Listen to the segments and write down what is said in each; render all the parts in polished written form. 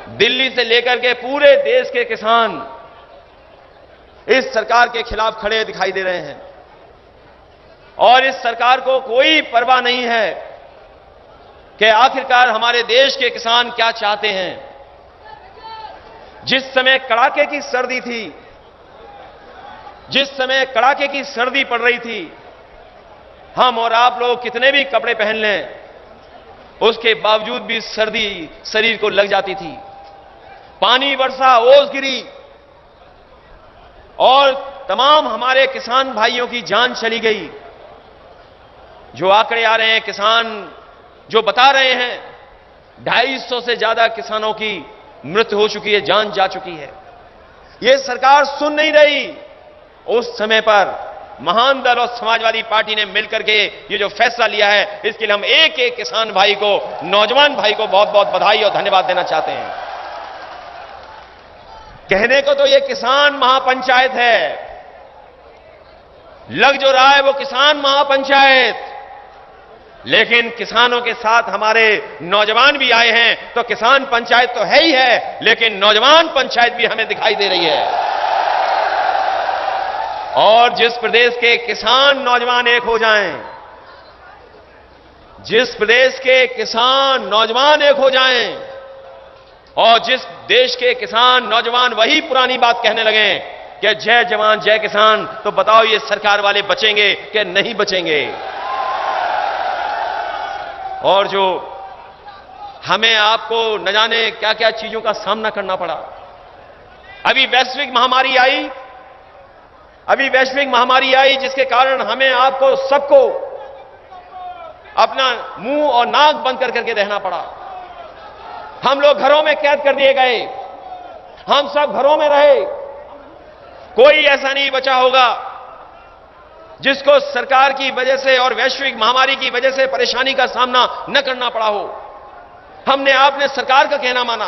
दिल्ली से लेकर के पूरे देश के किसान इस सरकार के खिलाफ खड़े दिखाई दे रहे हैं और इस सरकार को कोई परवाह नहीं है कि आखिरकार हमारे देश के किसान क्या चाहते हैं। जिस समय कड़ाके की सर्दी थी, जिस समय कड़ाके की सर्दी पड़ रही थी, हम और आप लोग कितने भी कपड़े पहन लें, उसके बावजूद भी सर्दी शरीर को लग जाती थी। पानी बरसा, ओस गिरी और तमाम हमारे किसान भाइयों की जान चली गई। जो आंकड़े आ रहे हैं, किसान जो बता रहे हैं, 250 से ज्यादा किसानों की मृत्यु हो चुकी है, जान जा चुकी है। यह सरकार सुन नहीं रही। उस समय पर महान दल और समाजवादी पार्टी ने मिलकर के ये जो फैसला लिया है, इसके लिए हम एक एक किसान भाई को, नौजवान भाई को बहुत बहुत बधाई और धन्यवाद देना चाहते हैं। कहने को तो ये किसान महापंचायत है, लग जो रहा है वो किसान महापंचायत, लेकिन किसानों के साथ हमारे नौजवान भी आए हैं, तो किसान पंचायत तो है ही है, लेकिन नौजवान पंचायत भी हमें दिखाई दे रही है। और जिस प्रदेश के किसान नौजवान एक हो जाएं, जिस प्रदेश के किसान नौजवान एक हो जाएं और जिस देश के किसान नौजवान वही पुरानी बात कहने लगे कि जय जवान जय किसान, तो बताओ ये सरकार वाले बचेंगे कि नहीं बचेंगे। और जो हमें आपको न जाने क्या क्या चीजों का सामना करना पड़ा। अभी वैश्विक महामारी आई जिसके कारण हमें आपको सबको अपना मुंह और नाक बंद करके रहना पड़ा। हम लोग घरों में कैद कर दिए गए, हम सब घरों में रहे। कोई ऐसा नहीं बचा होगा जिसको सरकार की वजह से और वैश्विक महामारी की वजह से परेशानी का सामना न करना पड़ा हो। हमने आपने सरकार का कहना माना।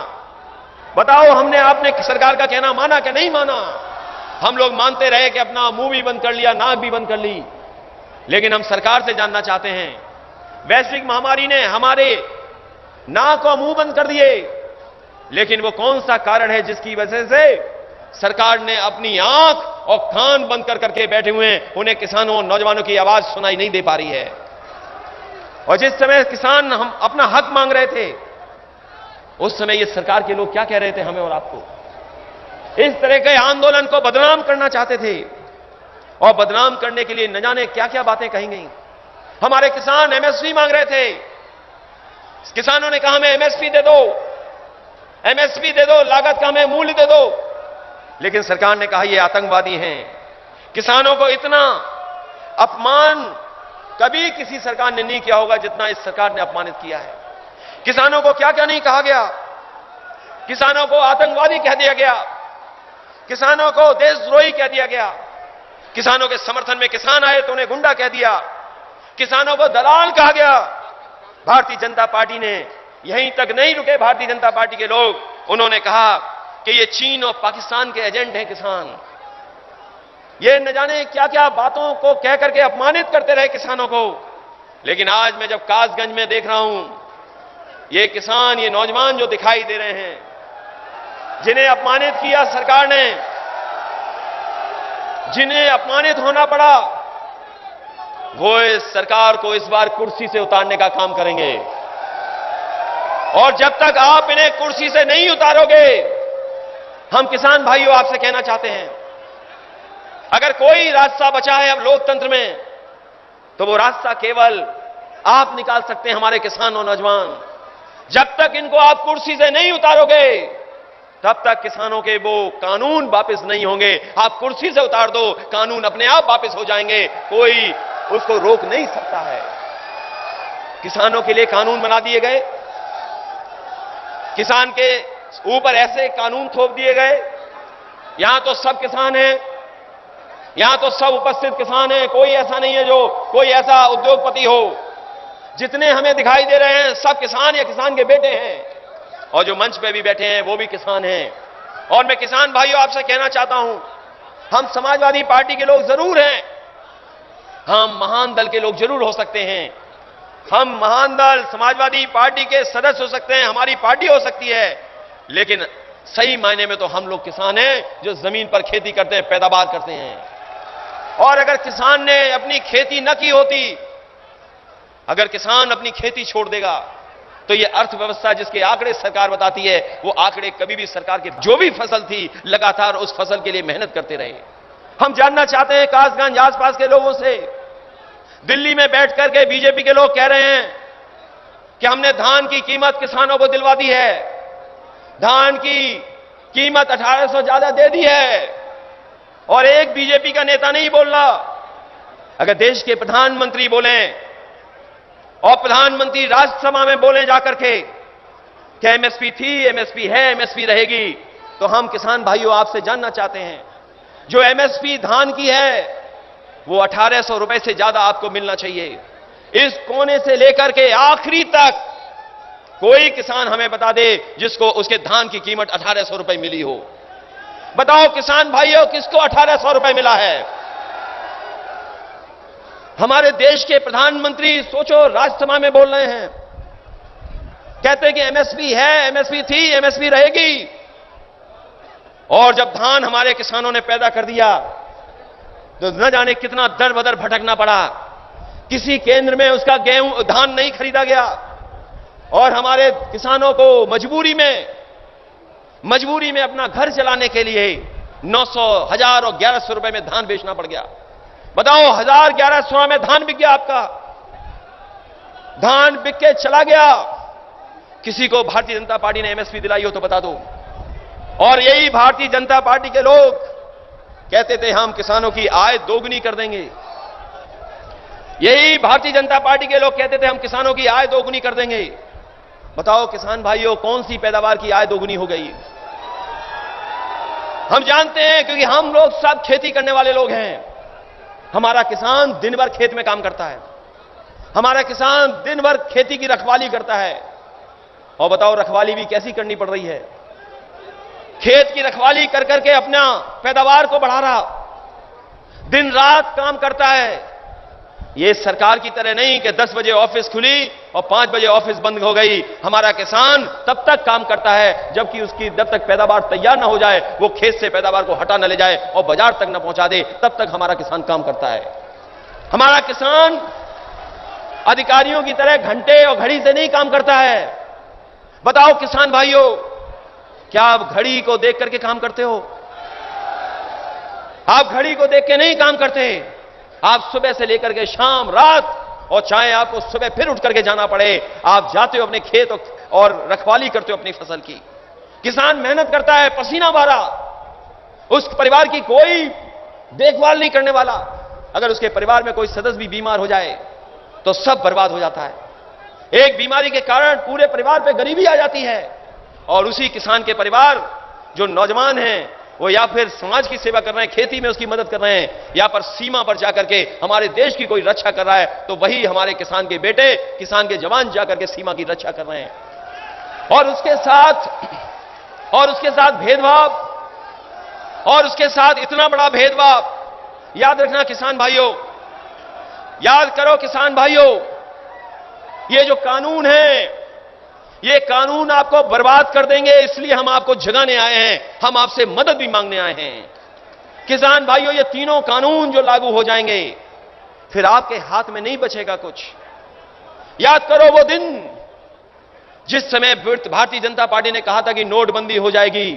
बताओ, हमने आपने सरकार का कहना माना कि नहीं माना? हम लोग मानते रहे कि अपना मुंह भी बंद कर लिया, नाक भी बंद कर ली, लेकिन हम सरकार से जानना चाहते हैं, वैश्विक महामारी ने हमारे नाक और मुंह बंद कर दिए, लेकिन वो कौन सा कारण है जिसकी वजह से सरकार ने अपनी आंख और कान बंद करके बैठे हुए हैं, उन्हें किसानों और नौजवानों की आवाज सुनाई नहीं दे पा रही है। और जिस समय किसान हम अपना हक मांग रहे थे, उस समय ये सरकार के लोग क्या कह रहे थे हमें और आपको? इस तरह के आंदोलन को बदनाम करना चाहते थे और बदनाम करने के लिए न जाने क्या क्या बातें कही गई। हमारे किसान एमएसपी मांग रहे थे। किसानों ने कहा हमें एमएसपी दे दो, एमएसपी दे दो, लागत का हमें मूल्य दे दो, लेकिन सरकार ने कहा ये आतंकवादी हैं। किसानों को इतना अपमान कभी किसी सरकार ने नहीं किया होगा जितना इस सरकार ने अपमानित किया है। किसानों को क्या क्या नहीं कहा गया। किसानों को आतंकवादी कह दिया गया, किसानों को देशद्रोही कह दिया गया, किसानों के समर्थन में किसान आए तो उन्हें गुंडा कह दिया, किसानों को दलाल कहा गया। भारतीय जनता पार्टी ने यहीं तक नहीं रुके। भारतीय जनता पार्टी के लोग, उन्होंने कहा कि ये चीन और पाकिस्तान के एजेंट हैं किसान। ये न जाने क्या क्या बातों को कह करके अपमानित करते रहे किसानों को। लेकिन आज मैं जब कासगंज में देख रहा हूं, ये किसान, ये नौजवान जो दिखाई दे रहे हैं, जिन्हें अपमानित किया सरकार ने, जिन्हें अपमानित होना पड़ा, वो इस सरकार को इस बार कुर्सी से उतारने का काम करेंगे। और जब तक आप इन्हें कुर्सी से नहीं उतारोगे, हम किसान भाइयों आपसे कहना चाहते हैं, अगर कोई रास्ता बचा है अब लोकतंत्र में, तो वो रास्ता केवल आप निकाल सकते हैं, हमारे किसान और नौजवान। जब तक इनको आप कुर्सी से नहीं उतारोगे, तब तक किसानों के वो कानून वापस नहीं होंगे। आप कुर्सी से उतार दो, कानून अपने आप वापस हो जाएंगे, कोई उसको रोक नहीं सकता है। किसानों के लिए कानून बना दिए गए, किसान के ऊपर ऐसे कानून थोप दिए गए। यहां तो सब किसान हैं, यहां तो सब उपस्थित किसान हैं, कोई ऐसा नहीं है जो कोई ऐसा उद्योगपति हो। जितने हमें दिखाई दे रहे हैं सब किसान या किसान के बेटे हैं, और जो मंच पे भी बैठे हैं वो भी किसान हैं। और मैं किसान भाइयों आपसे कहना चाहता हूं, हम समाजवादी पार्टी के लोग जरूर हैं, हम महान दल के लोग जरूर हो सकते हैं। हम महान दल समाजवादी पार्टी के सदस्य हो सकते हैं, हमारी पार्टी हो सकती है, लेकिन सही मायने में तो हम लोग किसान हैं जो जमीन पर खेती करते हैं, पैदावार करते हैं। और अगर किसान ने अपनी खेती न की होती, अगर किसान अपनी खेती छोड़ देगा, तो ये अर्थव्यवस्था जिसके आंकड़े सरकार बताती है, वो आंकड़े कभी भी सरकार के जो भी फसल थी लगातार उस फसल के लिए मेहनत करते रहे। हम जानना चाहते हैं कासगंज आसपास के लोगों से, दिल्ली में बैठ करके बीजेपी के लोग कह रहे हैं कि हमने धान की कीमत किसानों को दिलवा दी है, धान की कीमत 1800 ज्यादा दे दी है, और एक बीजेपी का नेता नहीं बोल रहा। अगर देश के प्रधानमंत्री बोलें और प्रधानमंत्री राज्यसभा में बोले जाकर के कि एमएसपी थी, एमएसपी है, एमएसपी रहेगी, तो हम किसान भाइयों आपसे जानना चाहते हैं, जो एमएसपी धान की है वो 1800 रुपए से ज्यादा आपको मिलना चाहिए। इस कोने से लेकर के आखिरी तक कोई किसान हमें बता दे जिसको उसके धान की कीमत 1800 रुपए मिली हो। बताओ किसान भाइयों, किसको 1800 रुपए मिला है? हमारे देश के प्रधानमंत्री सोचो राज्यसभा में बोल रहे हैं, कहते हैं कि एमएसपी है, एमएसपी थी, एमएसपी रहेगी, और जब धान हमारे किसानों ने पैदा कर दिया तो न जाने कितना दर बदर भटकना पड़ा। किसी केंद्र में उसका गेहूं धान नहीं खरीदा गया और हमारे किसानों को मजबूरी में अपना घर चलाने के लिए 900, 1000 और 1100 रुपए में धान बेचना पड़ गया। बताओ 1000, 1100 में धान बिक गया, आपका धान बिक के चला गया। किसी को भारतीय जनता पार्टी ने एमएसपी दिलाई हो तो बता दो। और यही भारतीय जनता पार्टी के लोग कहते थे हम किसानों की आय दोगुनी कर देंगे। यही भारतीय जनता पार्टी के लोग कहते थे हम किसानों की आय दोगुनी कर देंगे। बताओ किसान भाइयों, कौन सी पैदावार की आय दोगुनी हो गई? हम जानते हैं क्योंकि हम लोग सब खेती करने वाले लोग हैं। हमारा किसान दिन भर खेत में काम करता है, हमारा किसान दिन भर खेती की रखवाली करता है। और बताओ रखवाली भी कैसी करनी पड़ रही है? खेत की रखवाली कर करके अपना पैदावार को बढ़ा रहा, दिन रात काम करता है। यह सरकार की तरह नहीं कि 10 बजे ऑफिस खुली और 5 बजे ऑफिस बंद हो गई। हमारा किसान तब तक काम करता है जबकि उसकी जब तक पैदावार तैयार ना हो जाए, वो खेत से पैदावार को हटा न ले जाए और बाजार तक न पहुंचा दे, तब तक हमारा किसान काम करता है। हमारा किसान अधिकारियों की तरह घंटे और घड़ी से नहीं काम करता है। बताओ किसान भाइयों, क्या आप घड़ी को देख करके काम करते हो? आप घड़ी को देख के नहीं काम करते। आप सुबह से लेकर के शाम रात, और चाहे आपको सुबह फिर उठ करके जाना पड़े, आप जाते हो अपने खेत और रखवाली करते हो अपनी फसल की। किसान मेहनत करता है, पसीना बहा, उस परिवार की कोई देखभाल नहीं करने वाला। अगर उसके परिवार में कोई सदस्य भी बीमार हो जाए तो सब बर्बाद हो जाता है। एक बीमारी के कारण पूरे परिवार पे गरीबी आ जाती है, और उसी किसान के परिवार जो नौजवान हैं वो या फिर समाज की सेवा कर रहे हैं, खेती में उसकी मदद कर रहे हैं, या पर सीमा पर जाकर के हमारे देश की कोई रक्षा कर रहा है, तो वही हमारे किसान के बेटे, किसान के जवान जाकर के सीमा की रक्षा कर रहे हैं। और उसके साथ भेदभाव, और उसके साथ इतना बड़ा भेदभाव। याद रखना किसान भाइयों, याद करो किसान भाइयों, ये जो कानून है, ये कानून आपको बर्बाद कर देंगे। इसलिए हम आपको जगाने आए हैं, हम आपसे मदद भी मांगने आए हैं। किसान भाइयों, ये तीनों कानून जो लागू हो जाएंगे, फिर आपके हाथ में नहीं बचेगा कुछ। याद करो वो दिन जिस समय भारतीय जनता पार्टी ने कहा था कि नोटबंदी हो जाएगी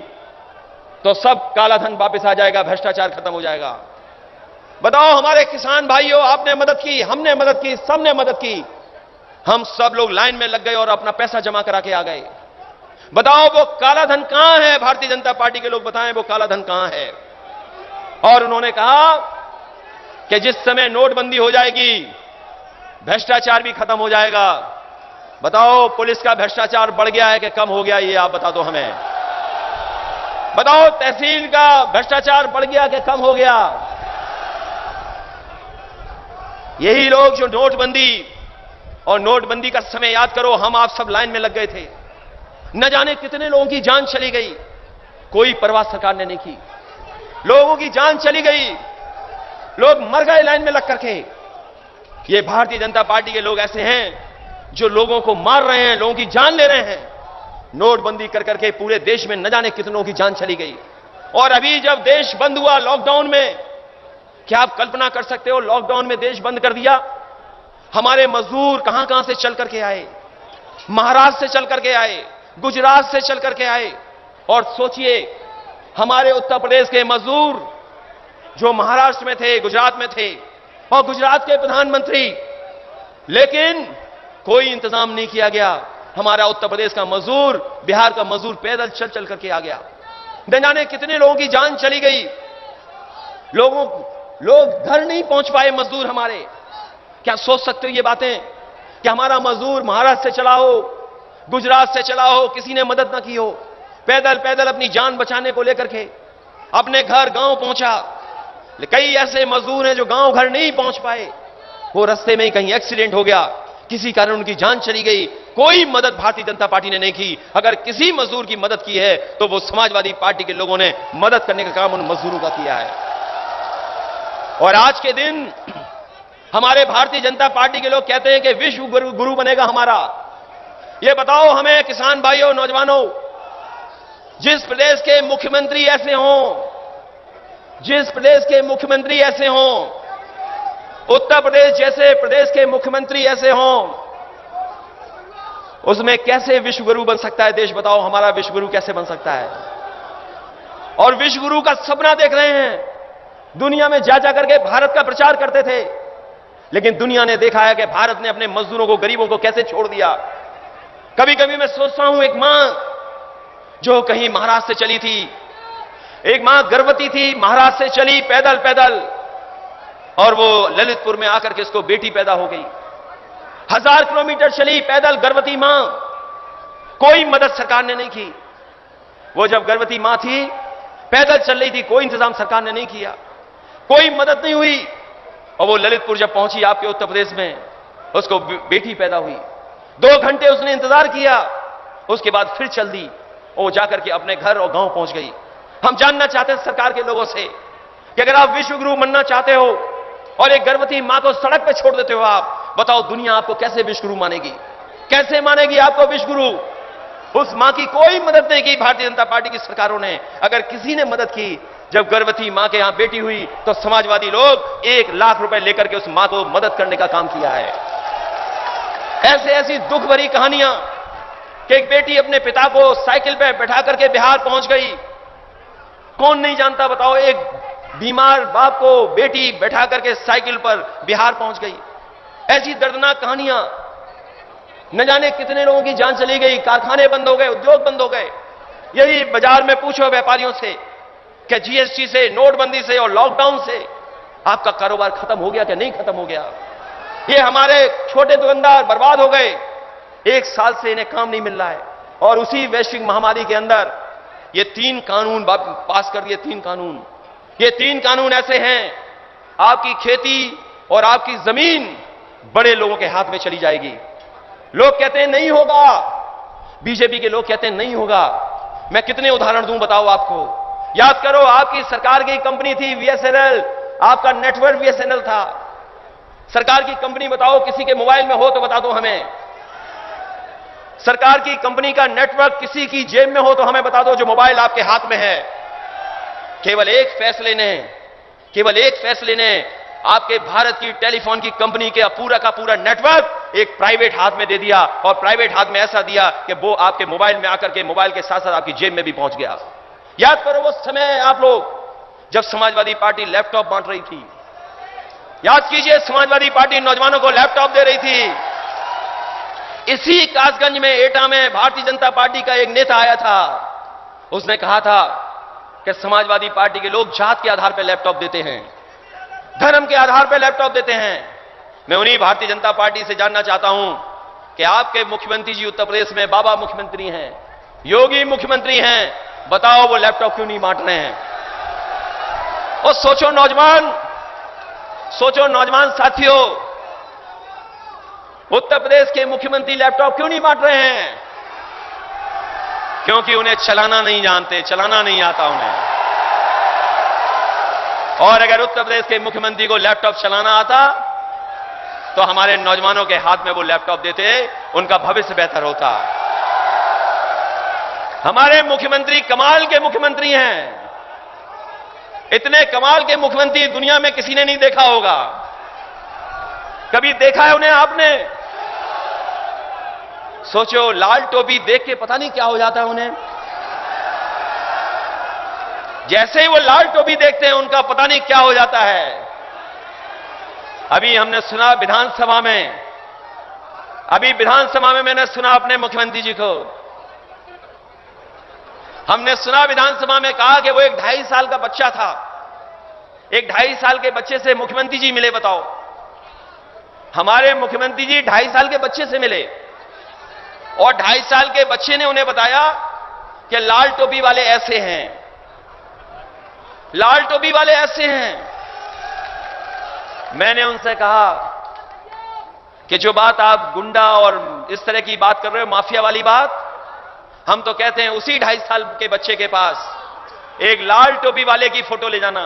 तो सब काला धन वापस आ जाएगा, भ्रष्टाचार खत्म हो जाएगा। बताओ हमारे किसान भाइयों, आपने मदद की, हमने मदद की, सबने मदद की। हम सब लोग लाइन में लग गए और अपना पैसा जमा करा के आ गए। बताओ वो काला धन कहां है? भारतीय जनता पार्टी के लोग बताएं वो काला धन कहां है? और उन्होंने कहा कि जिस समय नोटबंदी हो जाएगी भ्रष्टाचार भी खत्म हो जाएगा। बताओ पुलिस का भ्रष्टाचार बढ़ गया है कि कम हो गया, ये आप बता दो हमें। बताओ तहसील का भ्रष्टाचार बढ़ गया कि कम हो गया? यही लोग जो नोटबंदी का समय याद करो, हम आप सब लाइन में लग गए थे, न जाने कितने लोगों की जान चली गई, कोई परवाह सरकार ने नहीं की। लोगों की जान चली गई, लोग मर गए लाइन में लग करके। ये भारतीय जनता पार्टी के लोग ऐसे हैं जो लोगों को मार रहे हैं, लोगों की जान ले रहे हैं। नोटबंदी कर करके पूरे देश में न जाने कितनों की जान चली गई। और अभी जब देश बंद हुआ लॉकडाउन में, क्या आप कल्पना कर सकते हो, लॉकडाउन में देश बंद कर दिया, हमारे मजदूर कहां कहां से चल करके आए, महाराष्ट्र से चल करके आए, गुजरात से चल करके आए। और सोचिए हमारे उत्तर प्रदेश के मजदूर जो महाराष्ट्र में थे, गुजरात में थे, और गुजरात के प्रधानमंत्री, लेकिन कोई इंतजाम नहीं किया गया। हमारा उत्तर प्रदेश का मजदूर, बिहार का मजदूर पैदल चल चल करके आ गया। न जाने कितने लोगों की जान चली गई। लोग घर नहीं पहुंच पाए मजदूर हमारे। क्या सोच सकते हो ये बातें कि हमारा मजदूर महाराष्ट्र से चला हो, गुजरात से चला हो, किसी ने मदद ना की हो, पैदल पैदल अपनी जान बचाने को लेकर के अपने घर गांव पहुंचा। कई ऐसे मजदूर हैं जो गांव घर नहीं पहुंच पाए, वो रास्ते में ही कहीं एक्सीडेंट हो गया, किसी कारण उनकी जान चली गई। कोई मदद भारतीय जनता पार्टी ने नहीं की। अगर किसी मजदूर की मदद की है तो वो समाजवादी पार्टी के लोगों ने मदद करने का काम उन मजदूरों का किया है। और आज के दिन हमारे भारतीय जनता पार्टी के लोग कहते हैं कि विश्व गुरु बनेगा हमारा। ये बताओ हमें किसान भाइयों, नौजवानों, जिस प्रदेश के मुख्यमंत्री ऐसे हों, जिस प्रदेश के मुख्यमंत्री ऐसे हों, उत्तर प्रदेश जैसे प्रदेश के मुख्यमंत्री ऐसे हों, उसमें कैसे विश्वगुरु बन सकता है देश? बताओ हमारा विश्वगुरु कैसे बन सकता है? और विश्वगुरु का सपना देख रहे हैं, दुनिया में जा करके भारत का प्रचार करते थे, लेकिन दुनिया ने देखा है कि भारत ने अपने मजदूरों को, गरीबों को कैसे छोड़ दिया। कभी कभी मैं सोचता हूं, एक मां जो कहीं महाराष्ट्र से चली थी, एक मां गर्भवती थी, महाराष्ट्र से चली पैदल पैदल, और वो ललितपुर में आकर के उसको बेटी पैदा हो गई। 1000 किलोमीटर चली पैदल गर्भवती मां, कोई मदद सरकार ने नहीं की। वो जब गर्भवती मां थी, पैदल चल रही थी, कोई इंतजाम सरकार ने नहीं किया, कोई मदद नहीं हुई। और वो ललितपुर जब पहुंची आपके उत्तर प्रदेश में, उसको बेटी पैदा हुई। 2 घंटे उसने इंतजार किया, उसके बाद फिर चल दी, वो जाकर के अपने घर और गांव पहुंच गई। हम जानना चाहते हैं सरकार के लोगों से कि अगर आप विश्वगुरु बनना चाहते हो और एक गर्भवती मां को सड़क पे छोड़ देते हो, आप बताओ दुनिया आपको कैसे विश्वगुरु मानेगी? कैसे मानेगी आपको विश्वगुरु? उस मां की कोई मदद नहीं की भारतीय जनता पार्टी की सरकारों ने। अगर किसी ने मदद की, जब गर्भवती मां के यहां बेटी हुई, तो समाजवादी लोग 1 लाख रुपए लेकर के उस मां को मदद करने का काम किया है। ऐसे ऐसी दुख भरी कहानियां कि एक बेटी अपने पिता को साइकिल पे बैठा करके बिहार पहुंच गई। कौन नहीं जानता बताओ, एक बीमार बाप को बेटी बैठा करके साइकिल पर बिहार पहुंच गई। ऐसी दर्दनाक कहानियां, न जाने कितने लोगों की जान चली गई, कारखाने बंद हो गए, उद्योग बंद हो गए। यही बाजार में पूछो व्यापारियों से कि जीएसटी से, नोटबंदी से और लॉकडाउन से आपका कारोबार खत्म हो गया कि नहीं खत्म हो गया? ये हमारे छोटे दुकानदार बर्बाद हो गए, 1 साल से इन्हें काम नहीं मिल रहा है। और उसी वैश्विक महामारी के अंदर ये 3 कानून पास कर दिए। 3 कानून, ये 3 कानून ऐसे हैं, आपकी खेती और आपकी जमीन बड़े लोगों के हाथ में चली जाएगी। लोग कहते हैं नहीं होगा, बीजेपी के लोग कहते हैं नहीं होगा। मैं कितने उदाहरण दूं बताओ आपको? याद करो, आपकी सरकार की कंपनी थी बीएसएनएल, आपका नेटवर्क बीएसएनएल था। सरकार की कंपनी बताओ, किसी के मोबाइल में हो तो बता दो हमें। सरकार की कंपनी का नेटवर्क किसी की जेब में हो तो हमें बता दो, जो मोबाइल आपके हाथ में है। केवल एक फैसले ने आपके भारत की टेलीफोन की कंपनी के का पूरा नेटवर्क एक प्राइवेट हाथ में दे दिया, और प्राइवेट हाथ में ऐसा दिया कि वो आपके मोबाइल में आकर के मोबाइल के साथ साथ आपकी जेब में भी पहुंच गया। याद करो वो समय आप लोग जब समाजवादी पार्टी लैपटॉप बांट रही थी। याद कीजिए, समाजवादी पार्टी नौजवानों को लैपटॉप दे रही थी। इसी कासगंज में, एटा में भारतीय जनता पार्टी का एक नेता आया था, उसने कहा था कि समाजवादी पार्टी के लोग जात के आधार पर लैपटॉप देते हैं, धर्म के आधार पर लैपटॉप देते हैं। मैं उन्हीं भारतीय जनता पार्टी से जानना चाहता हूं कि आपके मुख्यमंत्री जी उत्तर प्रदेश में बाबा मुख्यमंत्री हैं, योगी मुख्यमंत्री हैं, बताओ वो लैपटॉप क्यों नहीं बांट रहे हैं? और सोचो नौजवान साथियों, उत्तर प्रदेश के मुख्यमंत्री लैपटॉप क्यों नहीं बांट रहे हैं? क्योंकि उन्हें चलाना नहीं जानते, चलाना नहीं आता उन्हें। और अगर उत्तर प्रदेश के मुख्यमंत्री को लैपटॉप चलाना आता तो हमारे नौजवानों के हाथ में वो लैपटॉप देते, उनका भविष्य बेहतर होता। हमारे मुख्यमंत्री कमाल के मुख्यमंत्री हैं। इतने कमाल के मुख्यमंत्री दुनिया में किसी ने नहीं देखा होगा। कभी देखा है उन्हें आपने? सोचो, लाल टोपी देख के पता नहीं क्या हो जाता है उन्हें। जैसे ही वो लाल टोपी देखते हैं उनका पता नहीं क्या हो जाता है। अभी हमने सुना विधानसभा में मैंने सुना अपने मुख्यमंत्री जी को, हमने सुना विधानसभा में कहा कि वो एक 2.5 साल का बच्चा था। एक 2.5 साल के बच्चे से मुख्यमंत्री जी मिले। बताओ, हमारे मुख्यमंत्री जी 2.5 साल के बच्चे से मिले और 2.5 साल के बच्चे ने उन्हें बताया कि लाल टोपी वाले ऐसे हैं, लाल टोपी वाले ऐसे हैं। मैंने उनसे कहा कि जो बात आप गुंडा और इस तरह की बात कर रहे हो, माफिया वाली बात, हम तो कहते हैं उसी 2.5 साल के बच्चे के पास एक लाल टोपी वाले की फोटो ले जाना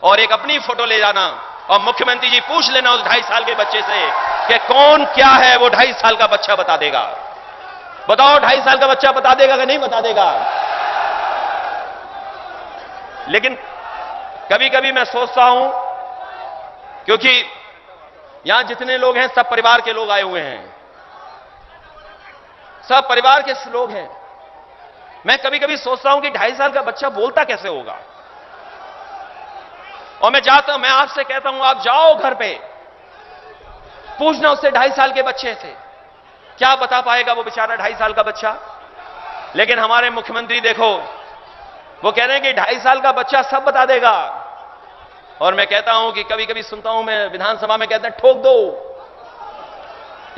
और एक अपनी फोटो ले जाना और मुख्यमंत्री जी पूछ लेना उस 2.5 साल के बच्चे से कि कौन क्या है। वो 2.5 साल का बच्चा बता देगा। बताओ, 2.5 साल का बच्चा बता देगा कि नहीं बता देगा? लेकिन कभी कभी मैं सोचता हूं, क्योंकि यहां जितने लोग हैं सब परिवार के लोग आए हुए हैं, सब परिवार के लोग हैं। मैं कभी कभी सोचता हूं कि 2.5 साल का बच्चा बोलता कैसे होगा। और मैं आपसे कहता हूं, आप जाओ घर पे, पूछना उससे 2.5 साल के बच्चे से, क्या बता पाएगा वो बेचारा 2.5 साल का बच्चा। लेकिन हमारे मुख्यमंत्री देखो, वो कह रहे हैं कि 2.5 साल का बच्चा सब बता देगा। और मैं कहता हूं कि कभी कभी सुनता हूं मैं विधानसभा में, कहते हैं ठोक दो,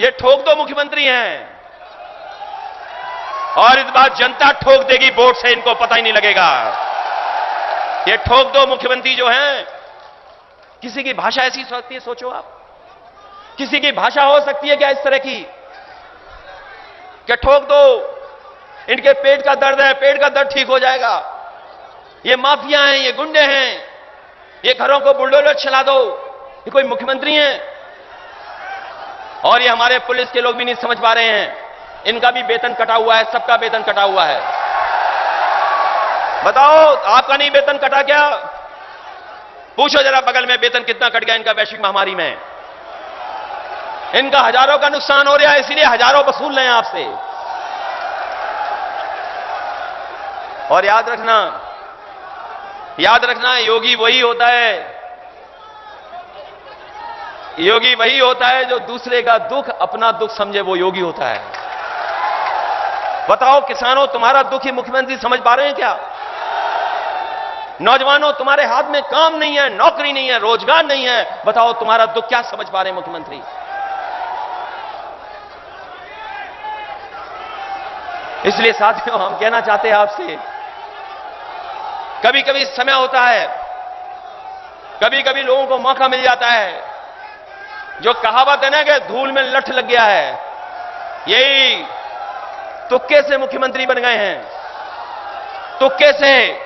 ये ठोक दो मुख्यमंत्री हैं। और इस बार जनता ठोक देगी वोट से, इनको पता ही नहीं लगेगा। ये ठोक दो मुख्यमंत्री जो हैं, किसी की भाषा ऐसी हो सकती है, सोचो आप, किसी की भाषा हो सकती है क्या इस तरह की कि ठोक दो, इनके पेट का दर्द है, पेट का दर्द ठीक हो जाएगा। ये माफिया हैं, ये गुंडे हैं, ये घरों को बुलडोजर चला दो, ये कोई मुख्यमंत्री हैं? और ये हमारे पुलिस के लोग भी नहीं समझ पा रहे हैं, इनका भी वेतन कटा हुआ है, सबका वेतन कटा हुआ है। बताओ, आपका नहीं वेतन कटा क्या? पूछो जरा बगल में वेतन कितना कट गया इनका वैश्विक महामारी में। इनका हजारों का नुकसान हो रहा है, इसलिए हजारों वसूल रहे हैं आपसे। और याद रखना, योगी वही होता है जो दूसरे का दुख अपना दुख समझे, वो योगी होता है। बताओ किसानों, तुम्हारा दुख ही मुख्यमंत्री समझ पा रहे हैं क्या? नौजवानों, तुम्हारे हाथ में काम नहीं है, नौकरी नहीं है, रोजगार नहीं है, बताओ तुम्हारा दुख क्या समझ पा रहे हैं मुख्यमंत्री? इसलिए साथियों, हम कहना चाहते हैं आपसे, कभी कभी समय होता है, कभी कभी लोगों को मौका मिल जाता है। जो कहावत है ना कि धूल में लठ लग गया है, यही तुक्के से मुख्यमंत्री बन गए हैं, तुक्के से।